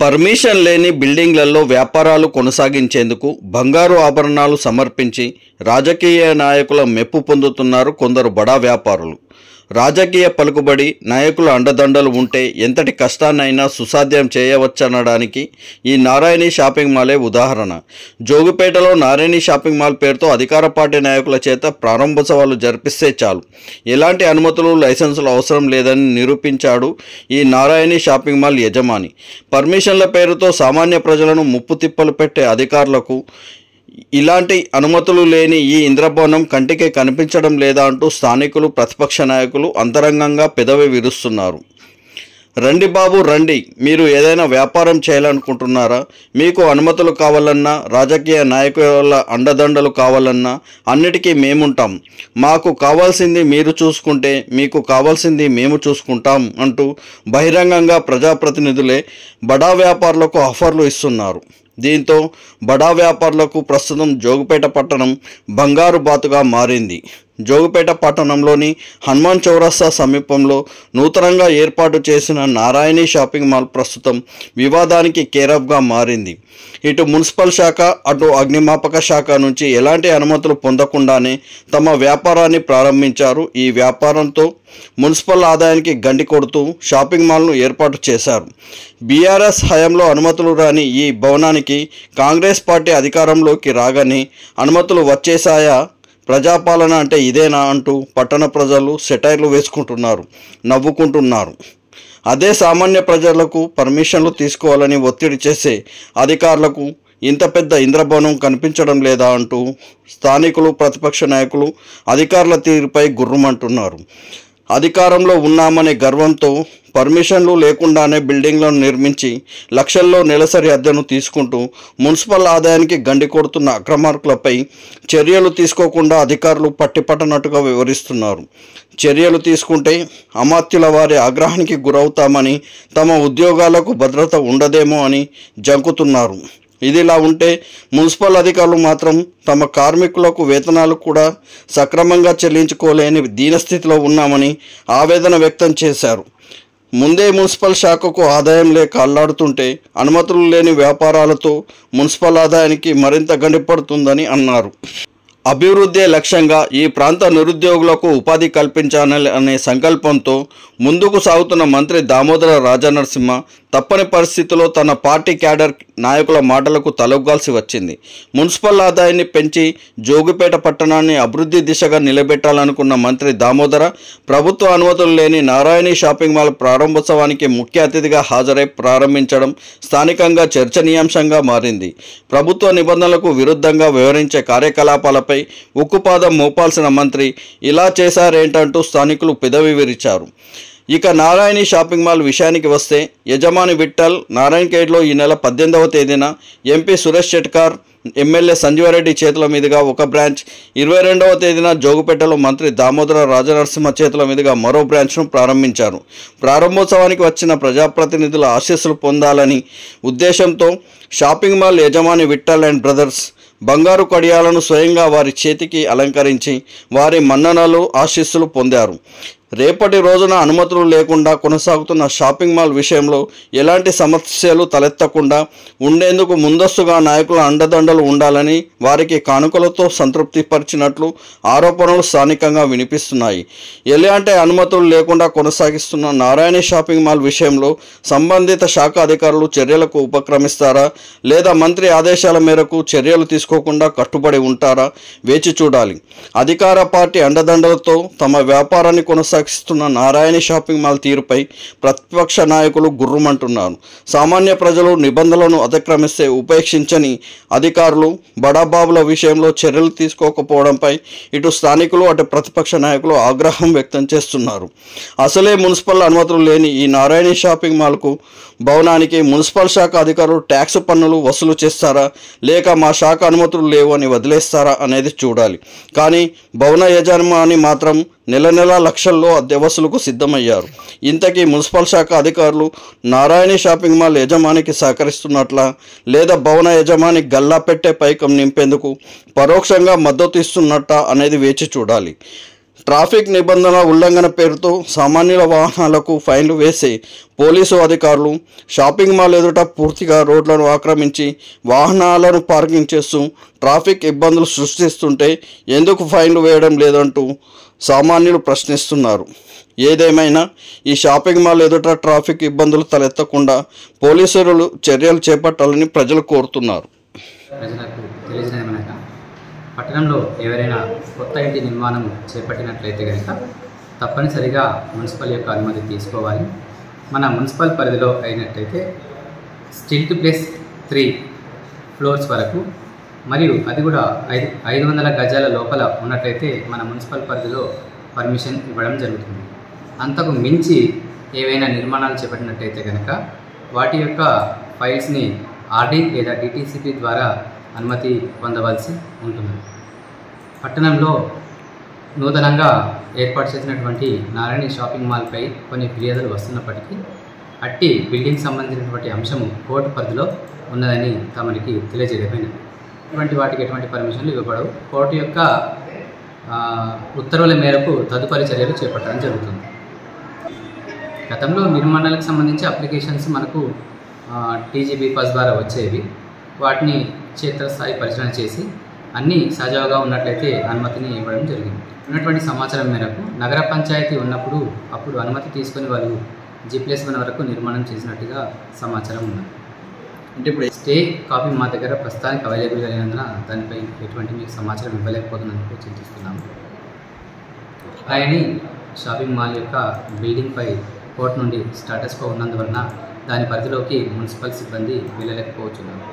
Permission లేని బిల్డింగ్లలో వ్యాపారాలు కొనసాగించేందుకు బంగారు ఆభరణాలు సమర్పించి రాజకీయ నాయకుల మెప్పు పొందుతున్నారు కొందరు బడా వ్యాపారులు. రాజకీయ పలుకుబడి, నాయకుల అండదండలు ఉంటే ఎంతటి కష్టాన్నైనా సుసాధ్యం చేయవచ్చనడానికి ఈ నారాయణి షాపింగ్ మాలే ఉదాహరణ. జోగిపేటలో నారాయణి షాపింగ్ మాల్ పేరుతో అధికార పార్టీ నాయకుల చేత ప్రారంభోత్సవాలు జరిపిస్తే చాలు, ఎలాంటి అనుమతులు, లైసెన్సులు అవసరం లేదని నిరూపించాడు ఈ నారాయణి షాపింగ్ మాల్ యజమాని. పర్మిషన్ల పేరుతో సామాన్య ప్రజలను ముప్పు తిప్పలు పెట్టే అధికారులకు ఇలాంటి అనుమతులు లేని ఈ ఇంద్రభవనం కంటికి కనిపించడం లేదా అంటూ స్థానికులు, ప్రతిపక్ష నాయకులు అంతరంగంగా పెదవి విరుస్తున్నారు. రండి బాబు రండి, మీరు ఏదైనా వ్యాపారం చేయాలనుకుంటున్నారా? మీకు అనుమతులు కావాలన్నా, రాజకీయ నాయకుల అండదండలు కావాలన్నా అన్నిటికీ మేముంటాం. మాకు కావాల్సింది మీరు చూసుకుంటే మీకు కావాల్సింది మేము చూసుకుంటాం అంటూ బహిరంగంగా ప్రజాప్రతినిధులే బడా వ్యాపారులకు ఆఫర్లు ఇస్తున్నారు. దీంతో బడా వ్యాపారులకు ప్రస్తుతం జోగిపేట పట్టణం బంగారు బాతుగా మారింది. జోగిపేట పట్టణంలోని హనుమాన్ చౌరస్తా సమీపంలో నూతనంగా ఏర్పాటు చేసిన నారాయణి షాపింగ్ మాల్ ప్రస్తుతం వివాదానికి కేరాఫ్గా మారింది. ఇటు మున్సిపల్ శాఖ, అటు అగ్నిమాపక శాఖ నుంచి ఎలాంటి అనుమతులు పొందకుండానే తమ వ్యాపారాన్ని ప్రారంభించారు. ఈ వ్యాపారంతో మున్సిపల్ ఆదాయానికి గండి కొడుతూ షాపింగ్ మాల్ను ఏర్పాటు చేశారు. బీఆర్ఎస్ హయాంలో అనుమతులు రాని ఈ భవనానికి కాంగ్రెస్ పార్టీ అధికారంలోకి రాగానే అనుమతులు వచ్చేసాయా, ప్రజాపాలన అంటే ఇదేనా అంటూ పట్టణ ప్రజలు సెటైర్లు వేసుకుంటున్నారు, నవ్వుకుంటున్నారు. అదే సామాన్య ప్రజలకు పర్మిషన్లు తీసుకోవాలని ఒత్తిడి చేసే అధికారులకు ఇంత పెద్ద ఇంద్రభవనం కనిపించడం లేదా అంటూ స్థానికులు, ప్రతిపక్ష నాయకులు అధికారుల తీరుపై గుర్రుమంటున్నారు. అధికారంలో ఉన్నామనే గర్వంతో పర్మిషన్లు లేకుండానే బిల్డింగ్లను నిర్మించి లక్షల్లో నెలసరి అద్దెను తీసుకుంటూ మున్సిపల్ ఆదాయానికి గండి కొడుతున్న అక్రమార్కులపై చర్యలు తీసుకోకుండా అధికారులు పట్టిపట్టనట్టుగా వివరిస్తున్నారు. చర్యలు తీసుకుంటే అమాత్యుల వారి ఆగ్రహానికి గురవుతామని, తమ ఉద్యోగాలకు భద్రత ఉండదేమో అని జంకుతున్నారు. ఇదిలా ఉంటే మున్సిపల్ అధికారులు మాత్రం తమ కార్మికులకు వేతనాలు కూడా సక్రమంగా చెల్లించుకోలేని దీనస్థితిలో ఉన్నామని ఆవేదన వ్యక్తం చేశారు. ముందే మున్సిపల్ శాఖకు ఆదాయం లేక అల్లాడుతుంటే అనుమతులు లేని వ్యాపారాలతో మున్సిపల్ ఆదాయానికి మరింత గండిపడుతుందని అన్నారు. అభివృద్ధి లక్ష్యంగా ఈ ప్రాంత నిరుద్యోగులకు ఉపాధి కల్పించాలనే సంకల్పంతో ముందుకు సాగుతున్న మంత్రి దామోదర రాజనరసింహ తప్పని పరిస్థితిలో తన పార్టీ క్యాడర్ నాయకుల మాటలకు తలొగ్గాల్సి వచ్చింది. మున్సిపల్ ఆదాయాన్ని పెంచి జోగిపేట పట్టణాన్ని అభివృద్ధి దిశగా నిలబెట్టాలనుకున్న మంత్రి దామోదర ప్రభుత్వ అనుమతులు లేని నారాయణి షాపింగ్ మాల్ ప్రారంభోత్సవానికి ముఖ్య అతిథిగా హాజరై ప్రారంభించడం స్థానికంగా చర్చనీయాంశంగా మారింది. ప్రభుత్వ నిబంధనలకు విరుద్ధంగా వ్యవహరించే కార్యకలాపాలపై ఉక్కుపాదం మోపాల్సిన మంత్రి ఇలా చేశారేంటంటూ స్థానికులు పెదవి విరిచారు. ఇక నారాయణి షాపింగ్ మాల్ విషయానికి వస్తే యజమాని విఠల్ నారాయణఖేడ్లో ఈ నెల 18వ తేదీన ఎంపీ సురేష్ షెట్కార్, ఎమ్మెల్యే సంజీవారెడ్డి చేతుల మీదుగా ఒక బ్రాంచ్, 22వ తేదీన జోగిపేటలో మంత్రి దామోదర రాజనరసింహ చేతుల మీదుగా మరో బ్రాంచ్ను ప్రారంభించారు. ప్రారంభోత్సవానికి వచ్చిన ప్రజాప్రతినిధుల ఆశీస్సులు పొందాలని ఉద్దేశంతో షాపింగ్ మాల్ యజమాని విఠల్ అండ్ బ్రదర్స్ బంగారు కడియాలను స్వయంగా వారి చేతికి అలంకరించి వారి మన్ననలు, ఆశీస్సులు పొందారు. రేపటి రోజున అనుమతులు లేకుండా కొనసాగుతున్న షాపింగ్ మాల్ విషయంలో ఎలాంటి సమస్యలు తలెత్తకుండా ఉండేందుకు ముందస్తుగా నాయకుల అండదండలు ఉండాలని వారికి కానుకలతో సంతృప్తి పరిచినట్లు ఆరోపణలు స్థానికంగా వినిపిస్తున్నాయి. ఎలాంటి అనుమతులు లేకుండా కొనసాగిస్తున్న నారాయణి షాపింగ్ మాల్ విషయంలో సంబంధిత శాఖ అధికారులు చర్యలకు ఉపక్రమిస్తారా, లేదా మంత్రి ఆదేశాల మేరకు చర్యలు తీసుకోకుండా కట్టుబడి ఉంటారా, వేచి చూడాలి. అధికార పార్టీ అండదండలతో తమ వ్యాపారాన్ని కొనసాగిస్తున్న నారాయణి షాపింగ్ మాల్ తీరుపై ప్రతిపక్ష నాయకులు గుర్రుమంటున్నారు. సామాన్య ప్రజలు నిబంధనలను అతిక్రమిస్తే ఉపేక్షించని అధికారులు బడాబాబుల విషయంలో చర్యలు తీసుకోకపోవడంపై ఇటు స్థానికులు, అటు ప్రతిపక్ష నాయకులు ఆగ్రహం వ్యక్తం చేస్తున్నారు. అసలే మున్సిపల్ అనుమతులు లేని ఈ నారాయణి షాపింగ్ మాల్కు భవనానికి మున్సిపల్ శాఖ అధికారులు ట్యాక్స్ పన్నులు వసూలు చేస్తారా, లేక మా శాఖ అనుమతులు లేవు అని వదిలేస్తారా అనేది చూడాలి. కానీ భవన యజమాని మాత్రం నెల నెల లక్షల్లో అద్దె వసూలుకు సిద్ధమయ్యారు. ఇంతకీ మున్సిపల్ శాఖ అధికారులు నారాయణి షాపింగ్ మాల్ యజమానికి సహకరిస్తున్నట్లా, లేదా భవన యజమాని గల్లా పెట్టే పైకం నింపేందుకు పరోక్షంగా మద్దతు ఇస్తున్నట్టా అనేది వేచి చూడాలి. ట్రాఫిక్ నిబంధనల ఉల్లంఘన పేరుతో సామాన్యుల వాహనాలకు ఫైన్లు వేసే పోలీసు అధికారులు షాపింగ్ మాల్ ఎదుట పూర్తిగా రోడ్లను ఆక్రమించి వాహనాలను పార్కింగ్ చేస్తూ ట్రాఫిక్ ఇబ్బందులు సృష్టిస్తుంటే ఎందుకు ఫైన్లు వేయడం లేదంటూ సామాన్యులు ప్రశ్నిస్తున్నారు. ఏదేమైనా ఈ షాపింగ్ మాల్ ఎదుట ట్రాఫిక్ ఇబ్బందులు తలెత్తకుండా పోలీసులు చర్యలు చేపట్టాలని ప్రజలు కోరుతున్నారు. ప్రజలకు తెలియజేయమనగా పట్టణంలో ఎవరైనా కొత్త ఇంటి నిర్మాణం చేపట్టినట్లయితే కనుక తప్పనిసరిగా మున్సిపల్ యొక్క అనుమతి తీసుకోవాలి. మన మున్సిపల్ పరిధిలో అయినట్టయితే స్టిల్ట్ ప్లస్ 3 ఫ్లోర్స్ వరకు మరియు అది కూడా 500 గజాల లోపల ఉన్నట్లయితే మన మున్సిపల్ పరిధిలో పర్మిషన్ ఇవ్వడం జరుగుతుంది. అంతకు మించి ఏవైనా నిర్మాణాలు చేపట్టినట్టయితే కనుక వాటి యొక్క ఫైల్స్ని ఆర్డీ లేదా డిటిసిపి ద్వారా అనుమతి పొందవలసి ఉంటుంది. పట్టణంలో నూతనంగా ఏర్పాటు చేసినటువంటి నారాయణ షాపింగ్ మాల్పై కొన్ని ఫిర్యాదులు వస్తున్నప్పటికీ అట్టి బిల్డింగ్ సంబంధించినటువంటి అంశము కోర్టు పరిధిలో ఉన్నదని తమరికి తెలియజేయమైనది. ఇటువంటి వాటికి ఎటువంటి పర్మిషన్లు ఇవ్వబడవు. కోర్టు యొక్క ఉత్తర్వుల మేరకు తదుపరి చర్యలు చేపట్టడం జరుగుతుంది. గతంలో నిర్మాణాలకు సంబంధించి అప్లికేషన్స్ మనకు టీజీబీ పాస్ ద్వారా వచ్చేవి. వాటిని క్షేత్రస్థాయి పరిశీలన చేసి అన్నీ సజావుగా ఉన్నట్లయితే అనుమతిని ఇవ్వడం జరిగింది. ఉన్నటువంటి సమాచారం మేరకు నగర పంచాయతీ ఉన్నప్పుడు అప్పుడు అనుమతి తీసుకొని వాళ్ళు G+1 వరకు నిర్మాణం చేసినట్టుగా సమాచారం ఉన్నది. అంటే ఇప్పుడు స్టే కాపీ మా దగ్గర ప్రస్తుతానికి అవైలబుల్గా లేనందున దానిపై ఎటువంటి మీకు సమాచారం ఇవ్వలేకపోతున్నందుకు చింతిస్తున్నాము. అలాగే షాపింగ్ మాల్ యొక్క బిల్డింగ్పై కోర్టు నుండి స్టాటస్ కో ఉన్నందువలన దాని పరిధిలోకి మున్సిపల్ సిబ్బంది వెళ్ళలేకపోతున్నారు.